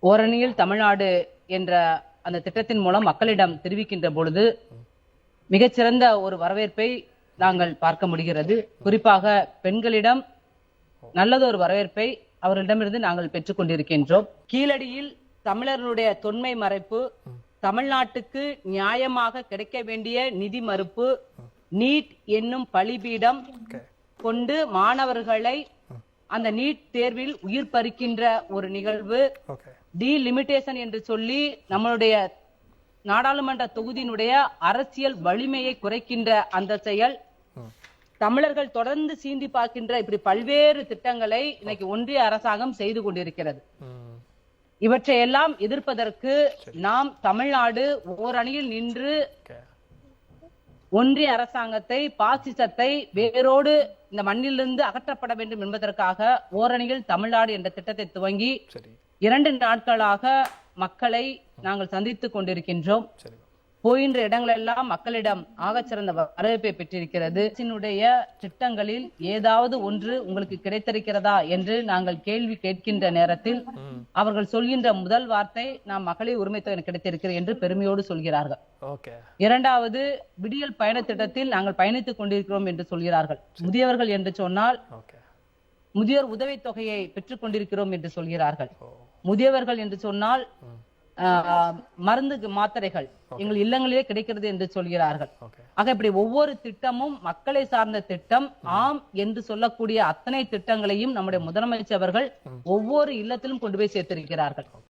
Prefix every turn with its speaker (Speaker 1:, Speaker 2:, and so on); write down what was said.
Speaker 1: ஓரணியில் தமிழ்நாடு என்ற அந்த திட்டத்தின் மூலம் மக்களிடம் தெரிவிக்கின்ற பொழுது மிகச்சிறந்த ஒரு வரவேற்பை நாங்கள் பார்க்க முடிகிறது. குறிப்பாக பெண்களிடம் நல்லதொரு வரவேற்பை அவர்களிடமிருந்து நாங்கள் பெற்றுக் கொண்டிருக்கின்றோம். கீழடியில் தமிழர்களுடைய தொன்மை மறைப்பு, தமிழ்நாட்டுக்கு நியாயமாக கிடைக்க வேண்டிய நிதி மறுப்பு, நீட் என்னும் பலிபீடம் கொண்டு மாணவர்களை அந்த நீட் தேர்வில் உயிர் பறிக்கின்ற ஒரு நிகழ்வு, டீலிமிட்டேஷன் என்று சொல்லி நம்மளுடைய நாடாளுமன்ற தொகுதியினுடைய அரசியல் வலிமையை குறைக்கின்ற அந்த செயல், தமிழர்கள் தொடர்ந்து சீண்டி பார்க்கின்ற இப்படி பல்வேறு திட்டங்களை இன்னைக்கு ஒன்றிய அரசாங்கம் செய்து கொண்டிருக்கிறது. இவற்றையெல்லாம் எதிர்ப்பதற்கு நாம் தமிழ்நாடு ஓரணியில் நின்று ஒன்றிய அரசாங்கத்தை, பாசிசத்தை வேரோடு இந்த மண்ணிலிருந்து அகற்றப்பட வேண்டும் என்பதற்காக ஓரணியில் தமிழ்நாடு என்ற திட்டத்தை துவங்கி 2 நாட்களாக மக்களை நாங்கள் சந்தித்துக் கொண்டிருக்கின்றோம். போகின்ற இடங்களெல்லாம் மக்களிடம் ஆகச்சிறந்த வரவேற்பை பெற்றிருக்கிறது. திட்டங்களில் ஏதாவது ஒன்று உங்களுக்கு கிடைத்திருக்கிறதா என்று நாங்கள் கேள்வி கேட்கின்ற நேரத்தில் அவர்கள் சொல்கின்ற முதல் வார்த்தை, நாம் மகளிர் உரிமை தொகை கிடைத்திருக்கிறது என்று பெருமையோடு சொல்கிறார்கள். இரண்டாவது, விடியல் பயண திட்டத்தில் நாங்கள் பயணித்துக் கொண்டிருக்கிறோம் என்று சொல்கிறார்கள். முதியவர்கள் என்று சொன்னால் முதியோர் உதவி தொகையை பெற்றுக் கொண்டிருக்கிறோம் என்று சொல்கிறார்கள். முதியவர்கள் என்று சொன்னால் மருந்து மாத்திரைகள் எங்கள் இல்லங்களிலே கிடைக்கிறது என்று சொல்கிறார்கள். ஆக இப்படி ஒவ்வொரு திட்டமும் மக்களை சார்ந்த திட்டம். ஆம் என்று சொல்லக்கூடிய அத்தனை திட்டங்களையும் நம்முடைய முதலமைச்சர் அவர்கள் ஒவ்வொரு இல்லத்திலும் கொண்டு போய் சேர்த்திருக்கிறார்கள்.